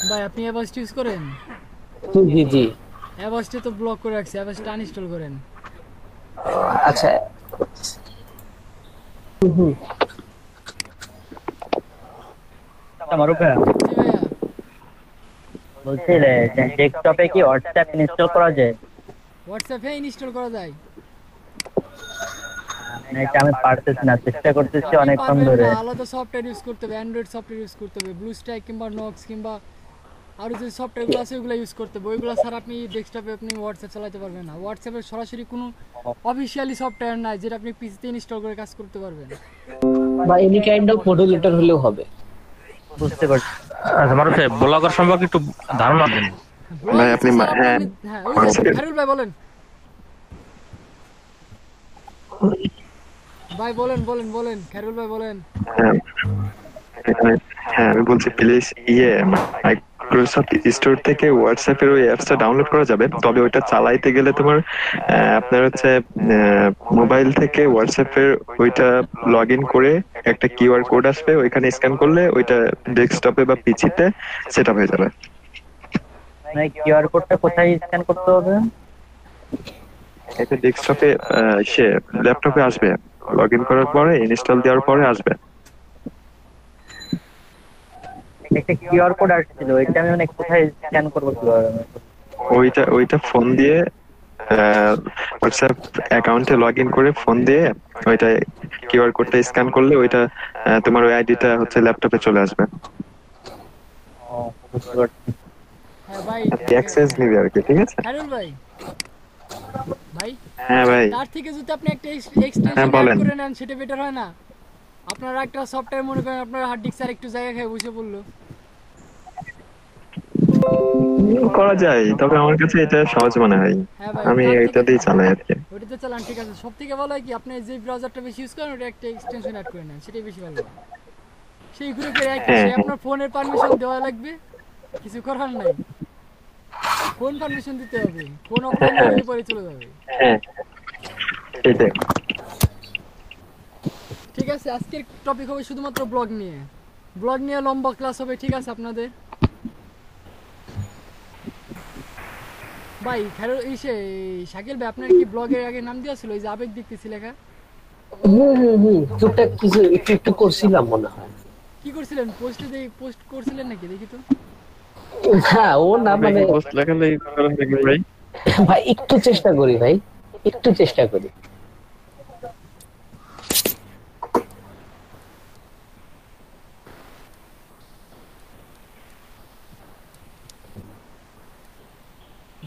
ভাই আপনি Avast use করেন? জি জি জি। অ্যাভাস্টে তো ব্লক করে রাখছি, অ্যাভাস্ট আনইনস্টল করেন। আচ্ছা। হুম হুম। মারুফ ভাইয়া, জি ভাইয়া। বলছি যে ডেস্কটপে কি হোয়াটসঅ্যাপ ইনস্টল করা যায়? হোয়াটসঅ্যাপে ইনস্টল করা যায়? না, এটা আমি পারতেছি না, চেষ্টা করতেছি আপনি অনেকক্ষণ পারবেন ধরে। না, আলাদা সফটওয়্যার ইউজ করতে হবে, অ্যান্ড্রয়েড সফটওয়্যার ইউজ করতে হবে, ব্লু স্ট্যাক কিংবা নক্স কিংবা আরও যে সফটওয়্যারগুলো আছে ওগুলো ইউজ করতে হবে। ওইগুলো ছাড়া আপনি ডেস্কটপে আপনি হোয়াটসঅ্যাপ চালাতে পারবেন না। হোয়াটসঅ্যাপের সরাসরি কোনো অফিসিয়ালি সফটওয়্যার নাই যেটা আপনি পিসিতে ইনস্টল করে কাজ করতে পারবেন। বা এনি কাইন্ড অফ মডুলেটর হলেও হবে। বুঝতে পারছি। আচ্ছা মারুফ সাহেব, ব্লগার সম্পর্কে একটু ধারণা দিন। ব্লগ ভাই আপনি হচ্ছে স্যার, আপনি হ্যাঁ এমনি হ্যাঁ ওই যে হোয়াটসঅ্যাপে খায়রুল ভাই বলেন। ভাই বলেন বলেন বলেন খায়রুল ভাই বলেন। হ্যাঁ হ্যাঁ হ্যাঁ, আমি বলছি প্লিজ মাইক্রোসফট স্টোর থেকে হোয়াটসঅ্যাপের ওই অ্যাপসটা ডাউনলোড করা যাবে, তবে ওইটা চালাইতে গেলে তোমার আপনার হচ্ছে মোবাইল থেকে হোয়াটসঅ্যাপের ওইটা লগ ইন করে একটা কিউআর কোড আসবে, ওইখানে স্ক্যান করলে ওইটা ডেস্কটপে বা পিসিতে সেট আপ হয়ে যাবে। মানে কিউআর কোডটা কোথায় স্ক্যান করতে হবে? এটা ডেস্কটপে সে ল্যাপটপে আসবে, লগ ইন করার পরে ইনস্টল দেওয়ার পরে আসবে। একটা কিউআর কোড আসছিল, এটা আমি মানে কোথায় স্ক্যান করবো কিভাবে? ওইটা ফোন দিয়ে হোয়াটসঅ্যাপ অ্যাকাউন্টে লগ ইন করে ফোন দিয়ে ওইটা কিউআর কোডটা স্ক্যান করলে ওইটা তোমার ওই আইডিটা হচ্ছে ল্যাপটপে চলে আসবে। ও, বুঝতে পারছি। হ্যাঁ ভাই অ্যাক্সেস নিবে আর কি, ঠিক আছে? খায়রুল ভাই, ভাই হ্যাঁ ভাই। তার থেকে যদি আপনি একটা হ্যাঁ এক্সটেনশন অ্যাড বলেন। করে নেন সেটা বেটার হয় না? আপনার একটা সফটওয়্যার মনে করেন আপনার হার্ড ডিস্ক আর একটু জায়গা খেয়ে বসে পড়লো। করা যায়, তবে আমার কাছে এটা সহজ মনে হয়। হ্যাঁ ভাই আমি তার থেকে এটাতেই চালাই আর কি। ওইটাতে চালান, ঠিক আছে। সব থেকে ভালো হয় কি আপনি যে ব্রাউজারটা বেশি ইউজ করেন ওটা একটা এক্সটেনশন অ্যাড করে নেন, সেটাই বেশি ভালো হয়। সেই ঘুরে ফিরে একই, হ্যাঁ সে আপনার ফোনের পারমিশন দেওয়া লাগবে, কিছু করার নাই। ফোন পারমিশন দিতে হবে, ফোন অফলাইন হ্যাঁ হয়ে পরে চলে যাবে। হ্যাঁ এটাই। ঠিক আছে, আজকের টপিক হবে শুধুমাত্র ব্লগ নিয়ে। ব্লগ নিয়ে লম্বা ক্লাস হবে, ঠিক আছে আপনাদের? ভাই শাকিল ভাই, আপনার কি ব্লগের আগে নাম দেওয়া ছিল ওই যে আবেগ দেখতেছি লেখা? হুম হুম হুম, টুকটাক কিছু একটু একটু করছিলাম মনে হয়। কি করছিলেন? পোস্ট করছিলেন নাকি দেখি তো? হ্যাঁ ও না আপনি মানে কি পোস্ট লেখালেখি করেন নাকি ভাই? ভাই একটু চেষ্টা করি ভাই, একটু চেষ্টা করি।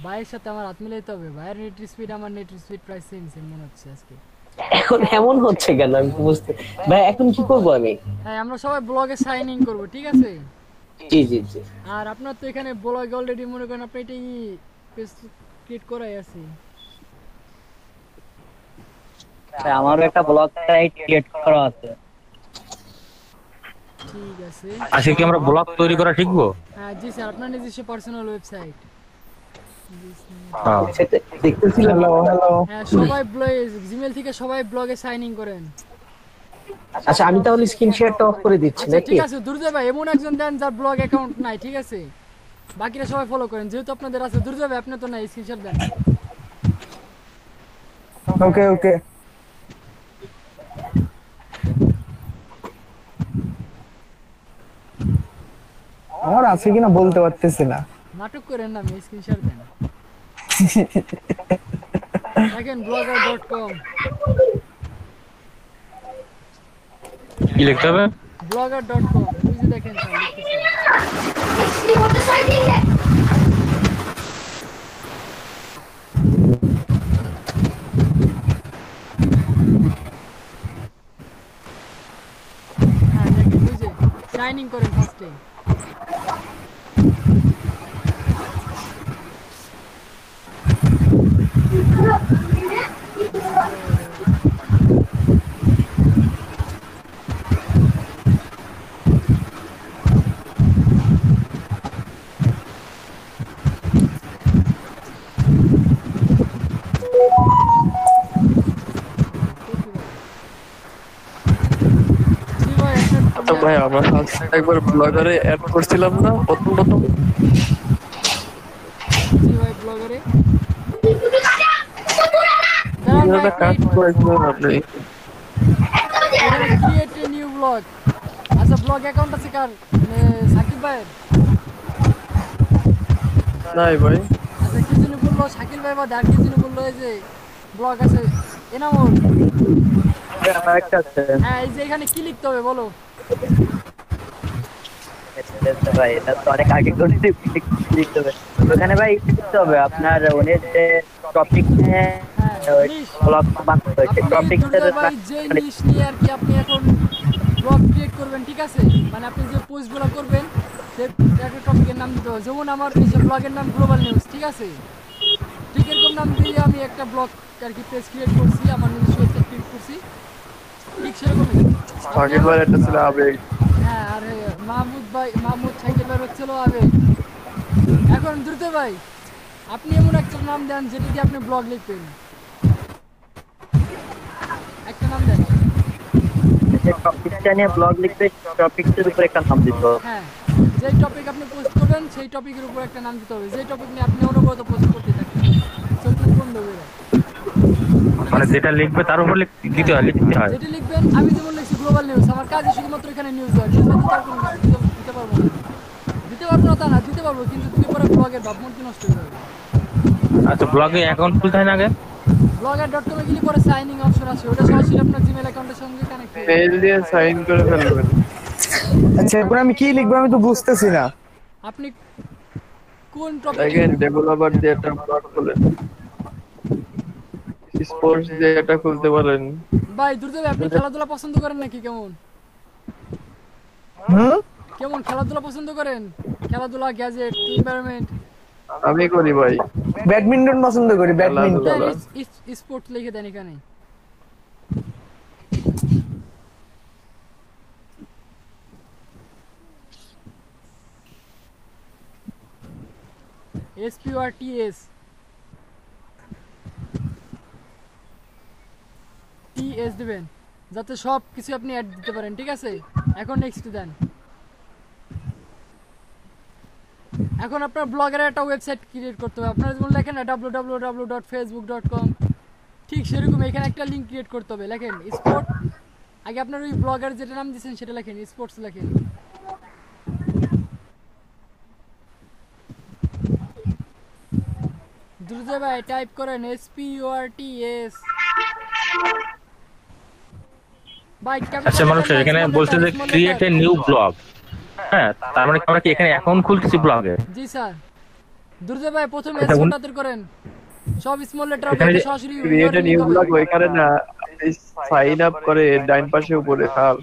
ভাইয়ের সাথে আমার হাত মিলাইতে হবে। ভাইয়ের নেট স্পিড আমার নেট স্পিড প্রায় সেম সেম মনে হচ্ছে আজকে। এখন এমন হচ্ছে কেন আমি তো বুঝতে, ভাই এখন কি করবো আমি? হ্যাঁ আমরা সবাই ব্লগে সাইন ইন করবো, ঠিক আছে? জি জি জি। আর আপনার তো এখানে ব্লগে অলরেডি মনে করেন আপনি এটাই পেজ ক্রিয়েট করাই আছে। আমারও একটা ব্লগ সাইট ক্রিয়েট করা আছে। ঠিক আছে। আজকে কি আমরা ব্লগ তৈরি করা শিখবো? হ্যাঁ জি স্যার, আপনার নিজস্ব পার্সোনাল ওয়েবসাইট। হ্যাঁ। সেটা দেখতেছিলাম। হ্যাঁ সবাই জিমেল থেকে সবাই ব্লগে সাইন ইন করেন। আচ্ছা আমি তাহলে স্ক্রিন শেয়ারটা অফ করে দিচ্ছি আচ্ছা নাকি? ঠিক আছে, দুর্জয় ভাই এমন একজন দেন যার ব্লগ অ্যাকাউন্ট নাই, ঠিক আছে? বাকিরা সবাই ফলো করেন, যেহেতু আপনাদের আছে। দুর্জয় ভাই আপনি তো নাই, স্ক্রিনশট দেন। ওকে ওকে। আমার আছে কিনা বলতে পারতেছি না। নাটক করেন না, আমি স্ক্রিনশট দেন। দেখেন blogger.com, কি লিখতে হবে? blogger.com, ওই যে দেখেন স্যার লিখতেছে। হ্যাঁ দেখেন ওই যে সাইন ইন করেন ফার্স্টে। ভাই আমরা ফার্স্ট একবার ব্লগারে অ্যাড করছিলাম না প্রথম প্রথম। জি ভাই ব্লগারে কিভাবে কাজ করেছিলেন আপনি? Create a new blog. আচ্ছা ব্লগ অ্যাকাউন্ট আছে কার? সাকিব ভাইয়ের? নাই ভাই। আচ্ছা কি জন্য বললো শাকিল ভাই বা দার কি জন্য বললো এই যে ব্লগ আছে এনামুল? আমার একটা আছে হ্যাঁ এই যে এখানে কি লিখতে হবে বলো? ভাই, এটা তো অনেক আগে করছি, লিখতে হবে ওখানে ভাই। লিখতে হবে আপনার উনি যে টপিক নিয়ে ব্লগ বানাতে হয়েছে, টপিক ভাই যে নিশ নিয়ে আর কি আপনি এখন ব্লগ ক্রিয়েট করবেন, ঠিক আছে? মানে আপনি যে পোস্টগুলো করবেন সে একটা টপিকের নাম দিতে হবে। যেমন আমার এই যে ব্লগের নাম গ্লোবাল নিউজ, ঠিক আছে? ঠিক এরকম নাম দিয়ে আমি একটা ব্লগ আর কি পেজ ক্রিয়েট করছি, আমার নিজস্ব ওয়েবসাইট ক্রিয়েট করছি, ঠিক সেরকমই। আগের বার একটা ছিল আবেগ। হ্যাঁ আর মাহমুদ সাইকেল ভাই হচ্ছিল আবেগ। এখন দ্রুত ভাই আপনি এমন একটা নাম দেন যেটা দিয়ে আপনি ব্লগ লিখবেন, একটা নাম দেন। যে টপিকটা নিয়ে ব্লগ লিখবে, টপিকটার উপর একটা নাম দিতে হবে। হ্যাঁ যেই টপিক আপনি পোস্ট করবেন সেই টপিকের উপর একটা নাম দিতে হবে, যেই টপিক নিয়ে আপনি অনবরত পোস্ট করতে থাকেন চোখ বন্ধ করে। মানে যেটা লিখবে তার উপর লিখতে হয়। যেটা লিখবেন, আমি যেমন লিখছি গ্লোবাল নিউজ, আমার কাজে শুধুমাত্র এখানে নিউজ হয়, নিউজ দিতে আর কোনো কিছু দিতে পারবো না। দিতে পারবো না তা না, দিতে পারবো কিন্তু দিলে পরে ব্লগের ভাবমূর্তি নষ্ট হয়ে যাবে। আচ্ছা ব্লগে অ্যাকাউন্ট খুলতে হয় না আগে? blogger.com এ গেলে পরে সাইনিং অপশন আছে, ওটা সরাসরি আপনার জিমেইল অ্যাকাউন্টের সঙ্গে কানেক্ট হয়ে মেইল দিয়ে সাইন করে ফেলবেন। আচ্ছা এরপর আমি কি লিখবো আমি তো বুঝতেছি না। আপনি কোন টপিক দেখেন ডেভেলপার দিয়ে একটা ব্লগ খুলেন, স্পোর্টস দিয়ে এটা খুলতে পারেন। ভাই দ্রুত আপনি খেলাধুলা পছন্দ করেন নাকি? কেমন কেমন খেলাধুলা পছন্দ করেন? খেলাধুলা, গ্যাজেট, এনভায়রনমেন্ট? আমি করি ভাই, ব্যাডমিন্টন পছন্দ করি, ব্যাডমিন্টন। স্পোর্টস লিখে দেন এখানে। SPORTS TS দিবেন যাতে সব কিছু আপনি অ্যাড দিতে পারেন, ঠিক আছে? এখন নেক্সট দেন। এখন আপনার ব্লগের একটা ওয়েবসাইট ক্রিয়েট করতে হবে। আপনারা যেমন লেখেন না www.facebook.com, ঠিক সেরকম এখানে একটা লিঙ্ক ক্রিয়েট করতে হবে। লেখেন স্পোর্ট, আগে আপনার ওই ব্লগার যেটা নাম দিয়েছেন সেটা লেখেন, স্পোর্টস লেখেন। দ্রুত ভাই টাইপ করেন SPORTS। ভাই আচ্ছা মানুষ এখানে বলছে যে ক্রিয়েট এ নিউ ব্লগ, হ্যাঁ তার মানে আমরা কি এখানে অ্যাকাউন্ট খুলতেছি ব্লগে? জি স্যার। দ্রুত ভাই প্রথমে স্মলটাতে করেন, সব স্মল লেটার হবে, সরাসরি ক্রিয়েট এ নিউ ব্লগ ওইখানে না, সাইন আপ করে ডাইন পাশে উপরে আর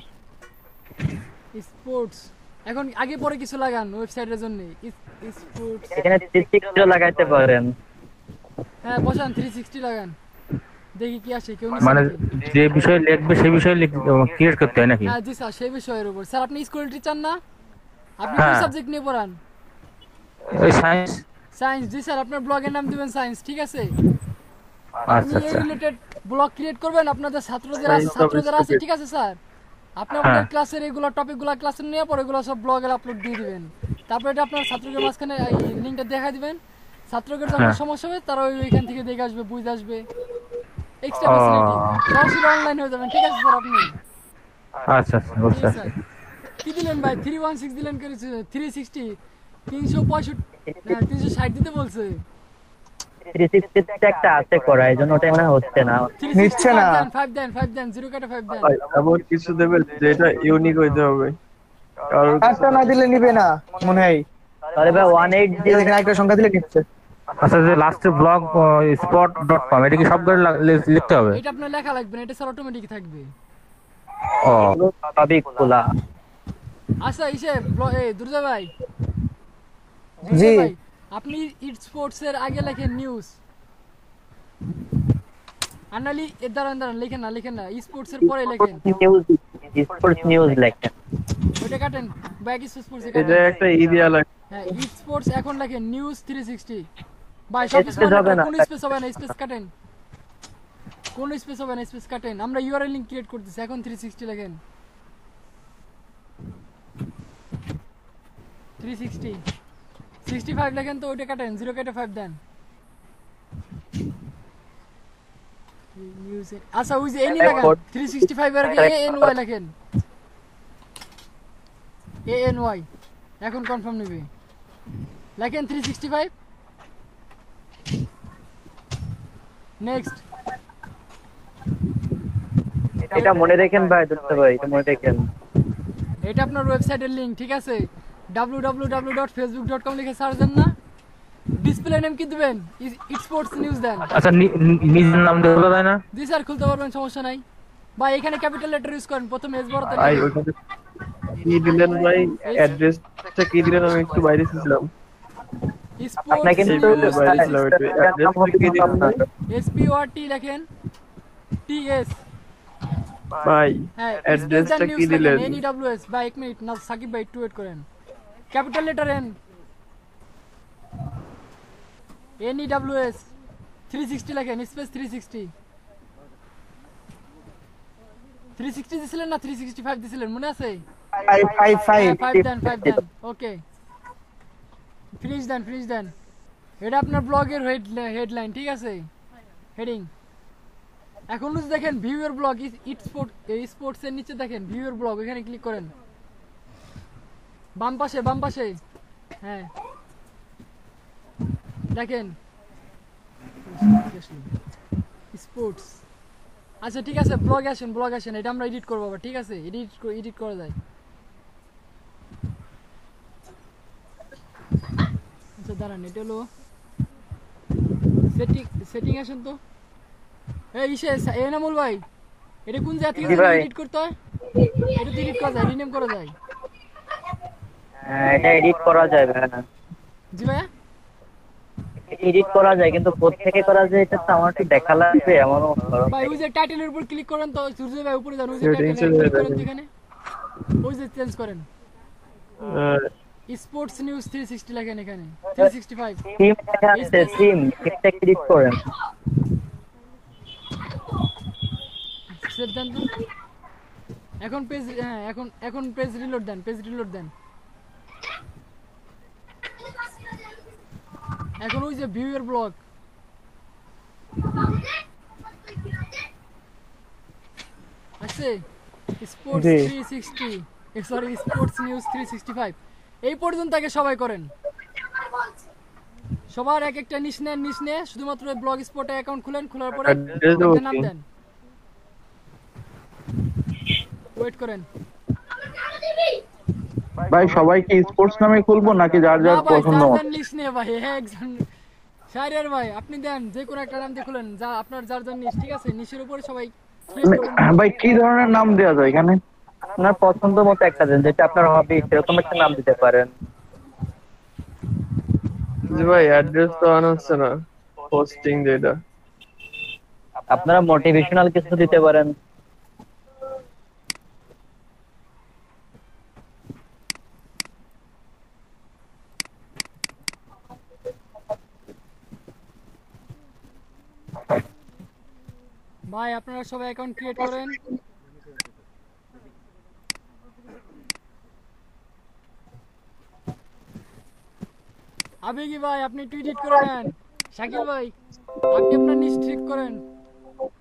স্পোর্টস। এখন আগে পরে কিছু লাগান ওয়েবসাইটের জন্য, স্পোর্টস। এখানে 360 লাগাইতে পারেন। হ্যাঁ বসান 360 লাগান, দেখি কি আসে। কেউ মানে যে বিষয়ে লিখবে সেই বিষয়ে ক্রিয়েট করতে হয় নাকি? হ্যাঁ জি স্যার, সেই বিষয়ের উপর। স্যার আপনি স্কুল টিচার না? আপনি কোন সাবজেক্ট নিয়ে পড়ান? ওই সায়েন্স। সায়েন্স। জি স্যার, আপনার ব্লগের নাম দিবেন সায়েন্স, ঠিক আছে? আচ্ছা আপনি এই রিলেটেড ব্লগ ক্রিয়েট করবেন, আপনাদের ছাত্রদের আছে, ঠিক আছে স্যার? আপনি আপনাদের ক্লাসের এইগুলো টপিকগুলো ক্লাসে নিয়ে পরে এগুলো সব ব্লগে আপলোড দিয়ে দিবেন। তারপর এটা আপনার ছাত্রদের মাঝখানে এই লিংকটা দেখাই দিবেন। ছাত্রদের যখন সমস্যা হবে তারা ওইখান থেকে দেখে আসবে, বুঝে আসবে। এক্সট্রা ফ্যাসিলিটি সরাসরি অনলাইন হয়ে যাবেন, ঠিক আছে স্যার? আপনি আচ্ছা আচ্ছা বুঝতে পারছি। কি দিলেন ভাই? 316 দিলেন, করেছে 360 365 না 360 দিতে বলছে। 360 তে একটা আছে করা, এইজন্য ওটা মনে হচ্ছে না, নিচ্ছে না। 5 দেন 0 কাটা 5 দেন। এমন কিছু দেবে যেটা ইউনিক হইতে হবে, কারণ একটা না দিলে নিবে না মনে হয়। তাহলে ভাই 18 দিয়ে এখানে একটা সংখ্যা দিলে নিচ্ছে। আচ্ছা যে লাস্টে ব্লগ spot.com এটা কি সব করে লিখতে হবে? এটা আপনার লেখা লাগবে না, এটা স্যার অটোমেটিক থাকবে। ও টপিক খোলা। আচ্ছা ইসে দুর্জয় ভাই, জি ভাই আপনি স্পোর্টস এর আগে লেখেন নিউজ, আনালি দাঁড়ান লেখেন না স্পোর্টস এর পরে লেখেন নিউজ, স্পোর্টস নিউজ লেখেন। ওটা কাটেন, ব্যাক স্পোর্টস এ এটা কাটেন। একটা ইডিয়া লাগে। হ্যাঁ স্পোর্টস এখন লেখেন নিউজ 360। ভাই সব স্পেস হবে না, কোন স্পেস হবে না, স্পেস কাটেন, কোন স্পেস হবে না, স্পেস কাটেন। আমরা ইউআরএল লিংক ক্রিয়েট করতেছি, এখন 360 লেখেন। 360 65 লেখেন তো ওইটা কাটেন 0 কেটে 5 দেন আচ্ছা ওই যে এনি লেখেন 365 এর আগে ANY লেখেন ANY এখন কনফার্ম নেবে লেখেন 365 নেক্সট এটা মনে রাখেন ভাই দোস্ত ভাই, এটা মনে রাখেন। এটা আপনার ওয়েবসাইটের লিংক, ঠিক আছে? www.facebook.com লিখে সার্চ দেন না, ডিসপ্লে নেম কি দিবেন? স্পোর্টস নিউজ দেন। আচ্ছা নিজের নাম দেওয়া যায় না? জি স্যার, খুলতে পারবেন, সমস্যা নাই ভাই। এখানে ক্যাপিটাল লেটার ইউজ করেন, প্রথমে এস বড় ভাই ওইখানে কি দিলেন ভাই? অ্যাড্রেসটা কি দিলেন? আমি একটু বাইরে ছিলাম। আপনাকে কিন্তু SPORT লেখেন TS ভাই হ্যাঁ, অ্যাড্রেসটা কি দিলেন? NEWS ভাই, এক মিনিট না সাকিব ভাই, একটু ওয়েট করেন। ক্যাপিটাল লেটার NEWS 360 লেখেন, স্পেস 360 দিছিলেন না 365 দিছিলেন, মনে আছে? 5 দেন ওকে, ফিনিশ দেন। এটা আপনার ব্লগের হেডলাইন, ঠিক আছে? হেডিং। এখন যদি দেখেন ভিউয়ার ব্লগ স্পোর্টস এর নিচে দেখেন ভিউয়ার ব্লগ, এখানে ক্লিক করেন, বাম পাশে হ্যাঁ দেখেন স্পোর্টস। আচ্ছা ঠিক আছে, ব্লগ আসেন, এটা আমরা এডিট করবো আবার, ঠিক আছে? এডিট করা যায়। আচ্ছা দাঁড়ান, এটা হলো সেটিং আসেন তো। এনামুল ভাই, এটা কোন জায়গা থেকে এডিট করতে হয়? এটা এডিট করা যায়, রিনেম করা যায়। এটা এডিট করা যায় না? জি ভাইয়া, এডিট করা যায়, কিন্তু কোত্থেকে করা যায় এটা তো আমার একটু দেখা লাগবে। আমারও ভাই ওই যে টাইটেলের উপর ক্লিক করেন তো, সূর্য ভাই উপরে যান, ওই যে টাইটেল ক্লিক করেন তো, এখানে ওই যে চেঞ্জ করেন, স্পোর্টস নিউজ 360 লেখেন, এখানে 365 থিম লেখা আছে, থিম এটা ক্লিক করেন। সেভ দেন তো। এখন পেজ, হ্যাঁ এখন পেজ রিলোড দেন। এখন ওই যে ভিউয়ার ব্লগ আছে, স্পোর্টস 360 সরি স্পোর্টস নিউজ 365 এই পর্যন্ত আগে সবাই করেন। সবার এক একটা নিশ নেন, শুধুমাত্র ব্লগ স্পটে অ্যাকাউন্ট খুলেন, খোলার পরে নাম দেন, ওয়েট করেন। ভাই সবাই কি স্পোর্টস নামে খুলবো নাকি যার যার পছন্দ মতো? নিশ নে ভাই, হ্যাঁ একজন শাহরিয়ার ভাই, আপনি দেন যে কোনো একটা নাম দিয়ে খুলেন, যা আপনার যার যার নিশ, ঠিক আছে? নিশের উপরে সবাই ভাই কি ধরনের নাম দেওয়া যায় এখানে? আপনার পছন্দ মতো একটা দেন, যেটা আপনার হবি সেরকম একটা নাম দিতে পারেন। জি ভাই, অ্যাড্রেস তো অন হচ্ছে না, পোস্টিং যেটা। আপনারা মোটিভেশনাল কিছু দিতে পারেন। ভাই আপনারা সবাই অ্যাকাউন্ট ক্রিয়েট করেন। আবেগী ভাই আপনি একটু এডিট করে নেন। শাকিল ভাই আপনি আপনার নিচ ঠিক করেন,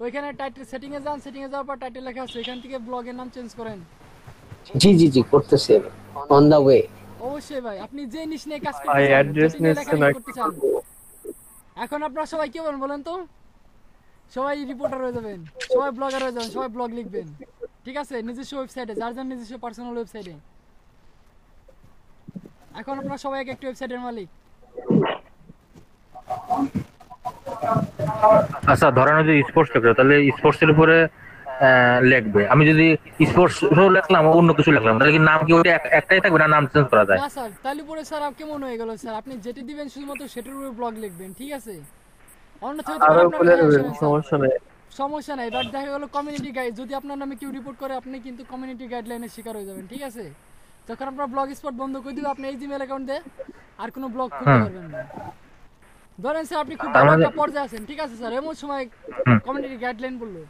ওইখানে টাইটেল সেটিং এ যান, সেটিং এ যাওয়ার পর টাইটেল লেখা আছে, এখান থেকে ব্লগের নাম চেঞ্জ করেন। জি করতেছি, অন দা ওয়ে। অবশ্যই ভাই, আপনি যে নিচ নিয়ে কাজ ভাই অ্যাড্রেস করতে চান, এখন আপনারা সবাই কি বলেন তো? সবাই রিপোর্টার হয়ে যাবেন, সবাই ব্লগার হয়ে যাবেন, সবাই ব্লগ লিখবেন, ঠিক আছে? নিজস্ব ওয়েবসাইটে, যার যার নিজস্ব পার্সোনাল ওয়েবসাইটে। এখন আপনারা সবাই একটা ওয়েবসাইটের মালিক। আচ্ছা ধরেন যদি স্পোর্টস লিখলো, তাহলে স্পোর্টস এর উপরে লিখবে। আমি যদি স্পোর্টস লিখলাম, অন্য কিছু লিখলাম, তাহলে কি নাম কি ওটা একটাই থাকবে না নাম চেঞ্জ করা যায়? না স্যার, তাহলে পরে স্যার কেমন হয়ে গেল স্যার? আপনি যেটা দিবেন শুধুমাত্র সেটার উপরে ব্লগ লিখবেন, ঠিক আছে? সমস্যা নাই, বাট দেখা গেল কমিউনিটি গাইড, যদি আপনার নামে কেউ রিপোর্ট করে, আপনি কিন্তু কমিউনিটি গাইডলাইনের শিকার হয়ে যাবেন, ঠিক আছে? যখন আপনার ব্লগ স্পট বন্ধ করে দিবে, আপনি এই জিমেল অ্যাকাউন্ট দিয়ে আর কোনো ব্লগ খুলতে পারবেন না। ধরেন স্যার আপনি খুব ভালো একটা পর্যায়ে আছেন, ঠিক আছে স্যার, এমন সময় কমিউনিটি গাইডলাইন বললো,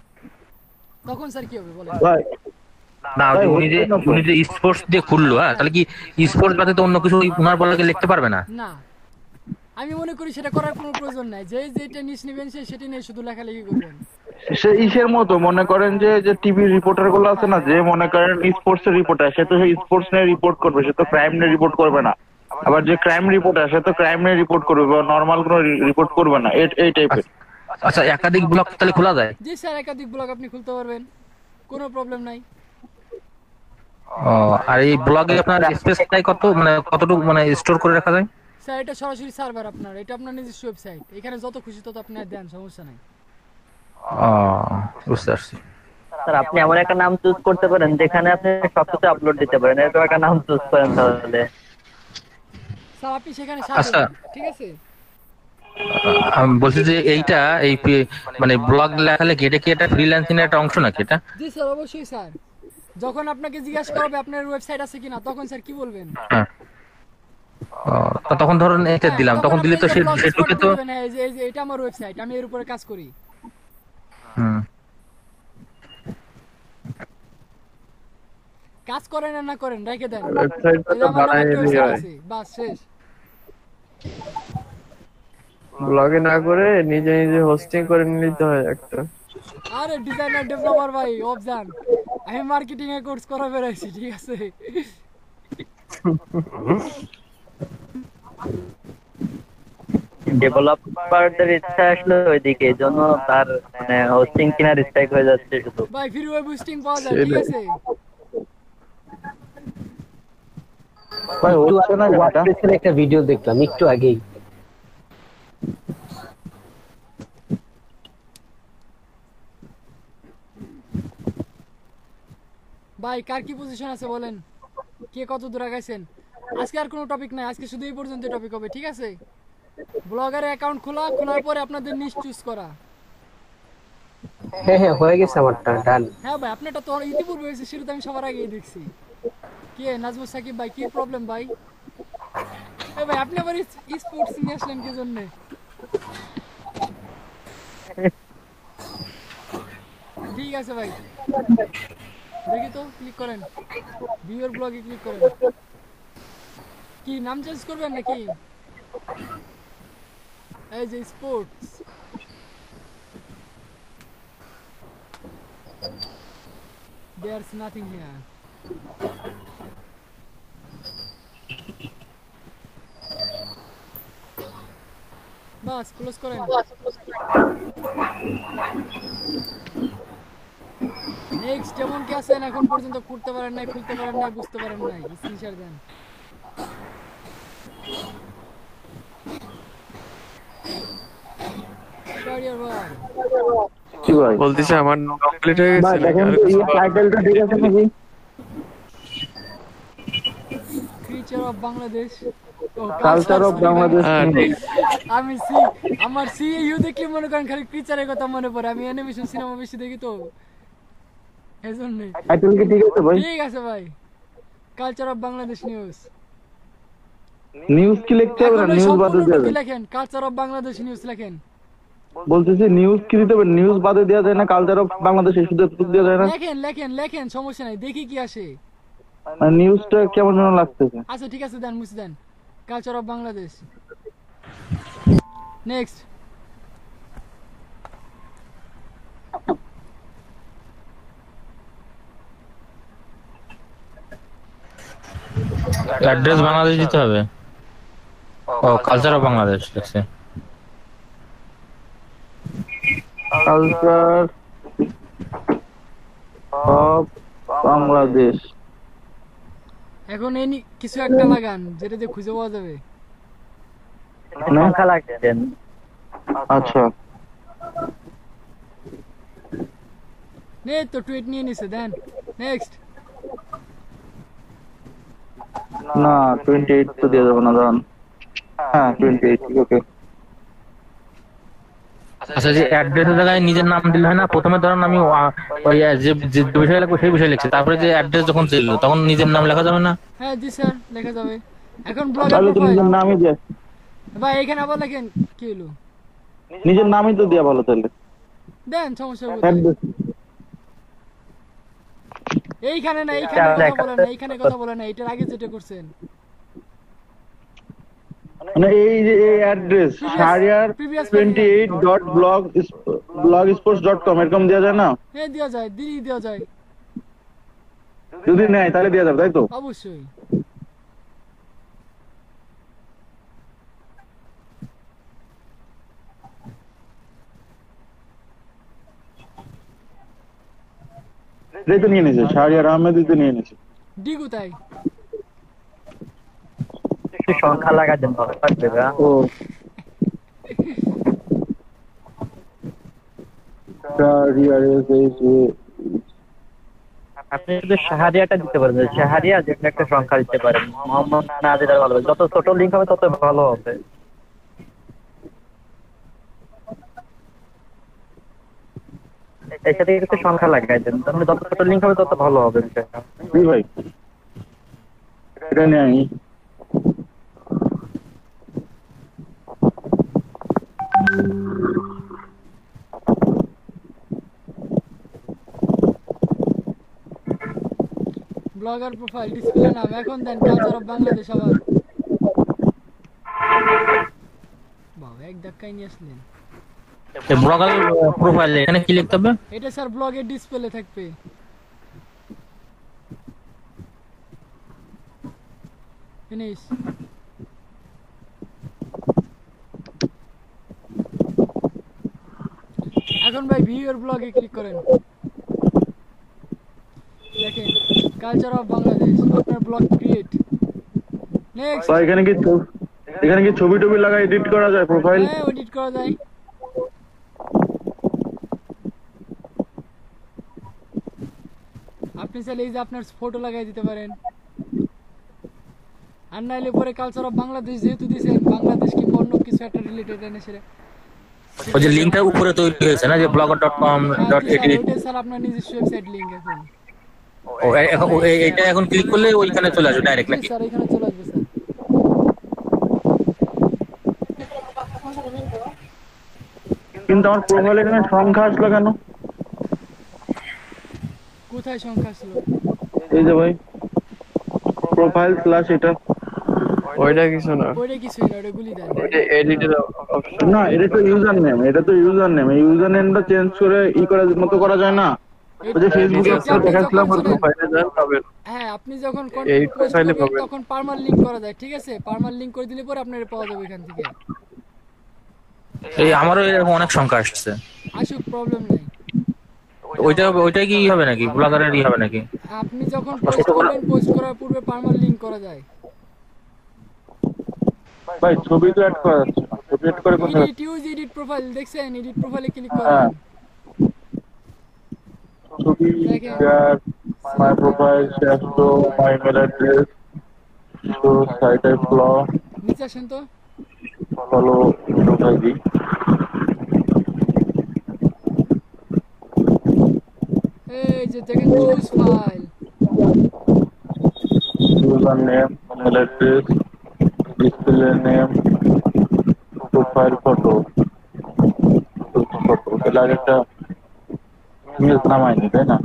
তখন স্যার কি হবে বলেন? না উনি যে স্পোর্টস দিয়ে খুললো, হ্যাঁ, তাহলে কি স্পোর্টস বাদে তো অন্য কিছু ওনার বলাকে লিখতে পারবে না? না, আমি মনে করি সেটা করার কোনো প্রয়োজন নাই। যে যেটা নিজ নেবেন সেটা নিয়ে শুধু লেখালেখি করবেন। সে ইসের মতো মনে করেন যে যে টিভি রিপোর্টার গুলো আছে না, যে মনে করেন স্পোর্টস এর রিপোর্টার, সে তো স্পোর্টস নিয়ে রিপোর্ট করবে, সে তো ক্রাইম নিয়ে রিপোর্ট করবে না। আবার যে ক্রাইম রিপোর্টার, সে তো ক্রাইম নিয়ে রিপোর্ট করবে বা নর্মাল কোনো রিপোর্ট করবে না, এই টাইপের। আচ্ছা, একাধিক ব্লগ তাহলে খোলা যায়? জি স্যার, একাধিক ব্লগ আপনি খুলতে পারবেন, কোনো প্রবলেম নাই। ও, আর এই ব্লগে আপনার স্পেসটাই কত, মানে কতটুকু মানে স্টোর করে রাখা যায়? স্যার এটা সরাসরি সার্ভার আপনার, এটা আপনার নিজস্ব ওয়েবসাইট, এখানে যত খুশি তত আপনি দেন, সমস্যা নাই। ও, বুঝতে পারছি। স্যার আপনি এমন একটা নাম চুজ করতে পারেন যেখানে আপনি সবকিছু আপলোড দিতে পারেন, এরকম একটা নাম চুজ করেন তাহলে। স্যার আপনি সেখানে আচ্ছা, ঠিক আছে। আমি বলছি যে এইটা মানে ব্লগ লেখালে কি এটা কি এটা ফ্রিল্যান্সিং এর একটা অংশ নাকি এটা? জি স্যার, অবশ্যই স্যার। যখন আপনাকে জিজ্ঞাসা করবে আপনার ওয়েবসাইট আছে কিনা, তখন স্যার কি বলবেন? হ্যাঁ, তো তখন ধরুন এটা দিলাম, তখন দিলে তো সেটুকে তো এই যে এটা আমার ওয়েবসাইট, আমি এর উপরে কাজ করি। কাজ করেন না করেন রেখে দেন, ওয়েবসাইটটা বানায় নিয়ে বাস শেষ। ব্লগে না করে নিজে নিজে হোস্টিং করে নিতে হয় একটা। আরে ডিজাইনার ডেভেলপার ভাই অবজান, আমি মার্কেটিং এ কোর্স করা বেরাইছি, ঠিক আছে। ডেভেলপারদের ইচ্ছা আসলে ওইদিকে, এই জন্য তার মানে হোস্টিং কিনার স্ট্রাইক হয়ে যাচ্ছে শুধু। ভাই ফ্রি ওয়েব হোস্টিং পাওয়া যায়, ঠিক আছে। ভাই হচ্ছে না এটা। ওয়ার্ডপ্রেসের একটা ভিডিও দেখলাম একটু আগেই। ভাই কার কি পজিশন আছে বলেন, কে কত দূর আগাইছেন? আজকে আর কোনো টপিক নাই, আজকে শুধু এই পর্যন্ত টপিক হবে, ঠিক আছে। ব্লগারে অ্যাকাউন্ট খোলার পরে আপনাদের নিশ চুজ করা। হ্যাঁ হ্যাঁ, হয়ে গেছে আমারটা, ডান। হ্যাঁ ভাই, আপনারটা তো ইতিপূর্বে হয়েছে, সেটা তো আমি সবার আগেই দেখছি। কে নাজমুল সাকিব ভাই, কি প্রবলেম ভাই? এ ভাই আপনি আবার স্পোর্টস নিয়ে আসলেন কি জন্য? ঠিক আছে ভাই, দেখি তো, ক্লিক করেন, ভিউয়ার ব্লগে ক্লিক করেন। কি নাম চেঞ্জ করবেন নাকি? এই যে sports, there's nothing here. Bus close করেন। নেক্সট যেমন কি আছেন এখন পর্যন্ত করতে পারেন নাই, খুলতে পারেন নাই, বুঝতে পারেন নাই, স্ক্রিনশট দেন। সরি ভাই, কি ভাই বলতেছে আমার কমপ্লিট হয়ে ভাই গেছে দেখেন তো এই টাইটেলটা ঠিক আছে নাকি? Creature of Bangladesh, culture of Bangladesh. আমি আমার সিইউ দেখলে মনে করেন খালি ক্রিয়েচারের কথা মনে পড়ে, আমি অ্যানিমেশন সিনেমা বেশি দেখি তো এজন্যই। টাইটেল কি ঠিক আছে ভাই? ঠিক আছে ভাই, culture of Bangladesh news. News কি লিখতে হবে না, নিউজ বাদে দেওয়া যায়? লেখেন কালচার অফ বাংলাদেশ নিউজ লেখেন। বলতেছি নিউজ কি দিতে হবে, নিউজ বাদে দেওয়া যায় না? কালচার অফ বাংলাদেশ শুধু দেওয়া যায় না? লেখেন লেখেন লেখেন, সমস্যা নাই, দেখি কি আসে। নিউজটা কেমন যেন লাগতেছে। আচ্ছা ঠিক আছে, দেন মুছে দেন, culture of Bangladesh. Next, address Bangladesh দিতে হবে। ও, কালচার অফ বাংলাদেশ লিখছে। Culture of Bangladesh. এখন এনি কিছু একটা লাগান যেটা দিয়ে খুঁজে পাওয়া যাবে। সংখ্যা লাগছেন। আচ্ছা নে তো টুইট নিয়ে নিছে, দেন নেক্সট। না 28 তো দেওয়া যাবে না, দাঁড়ান। হ্যাঁ 28, ওকে। আচ্ছা, যে অ্যাড্রেসের জায়গায় নিজের নাম দিলে হয় না? প্রথমে ধরুন আমি ওই যে যে বিষয় লিখবো সেই বিষয় লিখছি, তারপরে যে অ্যাড্রেস যখন ছিল তখন নিজের নাম লেখা যাবে না? হ্যাঁ জি স্যার, লেখা যাবে। এখন ব্লগার তাহলে তো প্রোফাইল নিজের নামই দিয়ে, ভাই এখানে আবার লেখেন, কি হলো? নিজের নামই তো দেওয়া ভালো তাহলে। দেন, সমস্যা হবে। অ্যাড্রেস এইখানে না, এইখানে কথা বলেন না, এইখানে কথা বলেন না, এটার আগে যেটা করছেন। মানে এই যে এই অ্যাড্রেস shahryar28.blogspot.com এরকম দেওয়া যায় না? হ্যাঁ দেওয়া যায়, দিনই দেওয়া যায়, যদি নেয় তাহলে দেওয়া যাবে, তাই তো? অবশ্যই। এই তো নিয়ে নিয়েছে, শাহরিয়ার আহমেদই তো নিয়ে নিয়েছে। ডি কোথায়? একটু সংখ্যা লাগা দেন ও শাহরিয়ার আপনি যদি শাহরিয়াটা দিতে পারেন, শাহরিয়া যেটা একটা সংখ্যা দিতে পারেন, মোহাম্মদ নাজির ভালো হবে, যত ছোট লিঙ্ক হবে তত ভালো হবে। এর সাথে কিছু সংখ্যা লাগাই দেন, তাহলে যত ছোট লিঙ্ক হবে তত ভালো হবে বিষয়টা। জি ভাই, এটা নিয়ে আনি। ব্লগার প্রোফাইল ডিসপ্লে নাম এখন দেন, কালচার অফ বাংলাদেশ। আবার বাবা এক ধাক্কায় নিয়ে আসলেন। ব্লগার প্রোফাইল এখানে কি লিখতে হবে? এটা স্যার ব্লগের ডিসপ্লে থাকবে। ফিনিশ। এখন ভাই ভিউ এর ব্লগে ক্লিক করেন, দেখেন কালচার অফ বাংলাদেশ, আপনার ব্লগ ক্রিয়েট। নেক্সট। ভাই এখানে কি ছবি টবি লাগাই এডিট করা যায় প্রোফাইল? হ্যাঁ এডিট করা যায়। আপনি চাইলে এই যে আপনার ফটো লাগাই দিতে পারেন, আর নাইলে পরে কালচার অফ বাংলাদেশ যেহেতু দিয়েছেন, বাংলাদেশ কিংবা অন্য কিছু একটা রিলেটেড এনে সেটা ওই যে লিংকটা উপরে তৈরি হয়েছে না, যে blogger.com.at, ওইটা স্যার আপনার নিজস্ব ওয়েবসাইট লিংক। এখন এইটা এখন ক্লিক করলে ওইখানে চলে আসবে ডাইরেক্ট নাকি? স্যার এখানে চলে আসবে স্যার। কিন্তু আমার প্রোফাইলে এখানে সংখ্যা আসলো কেন? কোথায় সংখ্যা ছিল? এই যে ভাই প্রোফাইল স্ল্যাশ এটা। ওইটা কিছু না, ওইটা কিছুই না, ওটা গুলি দেন। ওইটা এডিটের অপশন। না, এটা তো ইউজার নেম, এই ইউজার নেমটা চেঞ্জ করে করার মতো করা যায় না? ওই যে ফেসবুকে দেখাচ্ছিলাম ওই প্রোফাইলে যান পাবেন। হ্যাঁ আপনি যখন এই কন্টেন্ট পোস্ট প্রোফাইলে করবেন পাবেন। তখন পার্মাল লিংক করা যায়, ঠিক আছে? পার্মাল লিংক করে দিলে পরে আপনার পাওয়া যাবে এখান থেকে। এই আমারও এরকম অনেক সংখ্যা আসছে। আসুক, প্রবলেম নাই। ওইটা কি হবে নাকি? ব্লগারেরই হবে নাকি? আপনি যখন পোস্ট করবেন, পোস্ট করার পূর্বে পার্মাল লিংক করা যায়। ভাই ছবি তো অ্যাড করা যাচ্ছে না, ছবি অ্যাড করে কোথায়? এডিট ইউজ এডিট প্রোফাইল দেখছেন? এডিট প্রোফাইলে ক্লিক করেন। ছবি দেখেন। Share my profile, share to my email address, show site আই নিচে আসেন তো। ফলো প্রোফাইল দি। এই যে দেখেন choose file, user name, email address, display name, profile photo. তাহলে আর একটা ইমেজ নামায়নি, তাই না?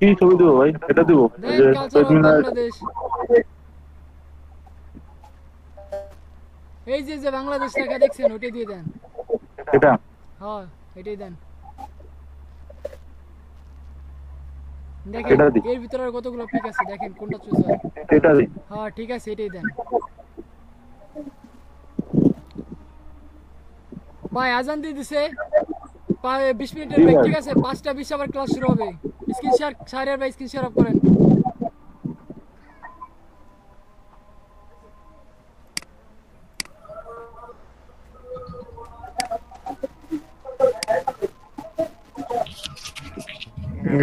কি ছবি দেবো ভাই? এটা দেবো দেন কালচার অফ বাংলাদেশ। এই যে যে বাংলাদেশ লেখা দেখছেন, ওটা দিয়ে দেন। এটা হ্যাঁ এটাই দেন। এটা দেখেন দিই। এর ভিতরে আর কতগুলো পিক আছে, দেখেন কোনটা চুজ হয়। এটা দিই। হ্যাঁ ঠিক আছে, এটাই দেন। ভাই আজান দিয়ে দিছে, 20 মিনিটের ব্রেক, ঠিক আছে? 5টা 20 আবার ক্লাস শুরু হবে। স্ক্রিন শেয়ার, শাহরিয়ার ভাই স্ক্রিন শেয়ার অফ করেন।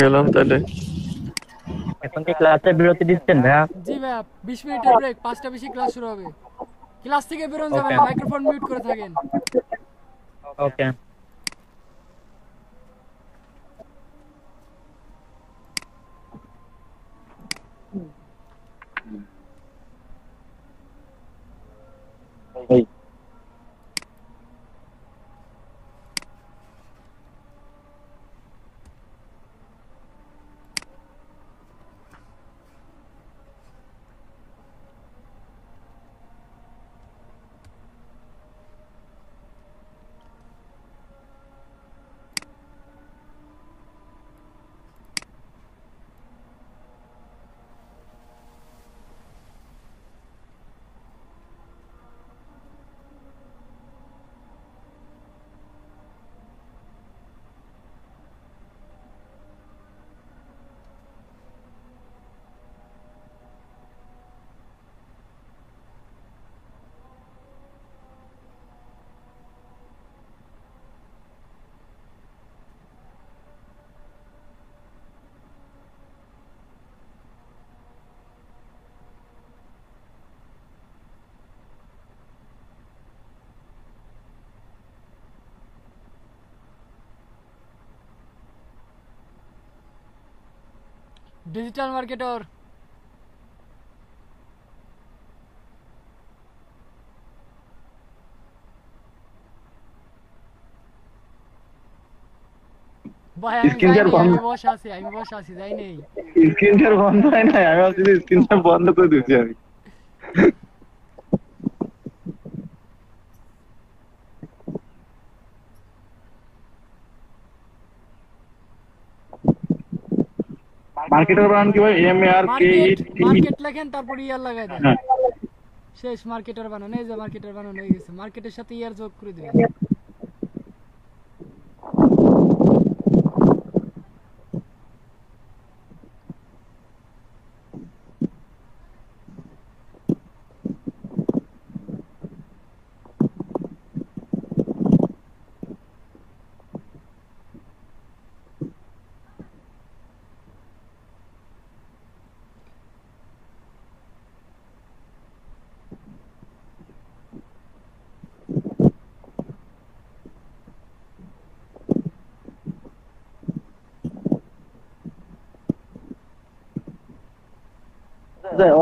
গেলাম তাহলে। এখন কি ক্লাসে বিরতি দিচ্ছেন ভাইয়া? জি ভাইয়া 20 মিনিটের ব্রেক, 5টা বেশি ক্লাস শুরু হবে। ক্লাস থেকে বেরোন যাবেন, Okay. মাইক্রোফোন মিউট করে থাকেন। ওকে। ডিজিটাল মার্কেটর ভাই আমি Screen share যাইনি, বন্ধ। আমি বসে আছি যাই নেই। স্ক্রিন শেয়ার বন্ধ হয় না, আমি ভাবছি স্ক্রিন শেয়ার বন্ধ করে দিচ্ছি আমি। মার্কেটের বানান কি ভাই? মার্কেট লেখেন তারপর ইয়ার লাগাই দেন, হ্যাঁ। শেষ মার্কেটার বানান। এই যে মার্কেটার বানানো হয়ে গেছে, মার্কেটের সাথে ইয়ার যোগ করে দিবেন।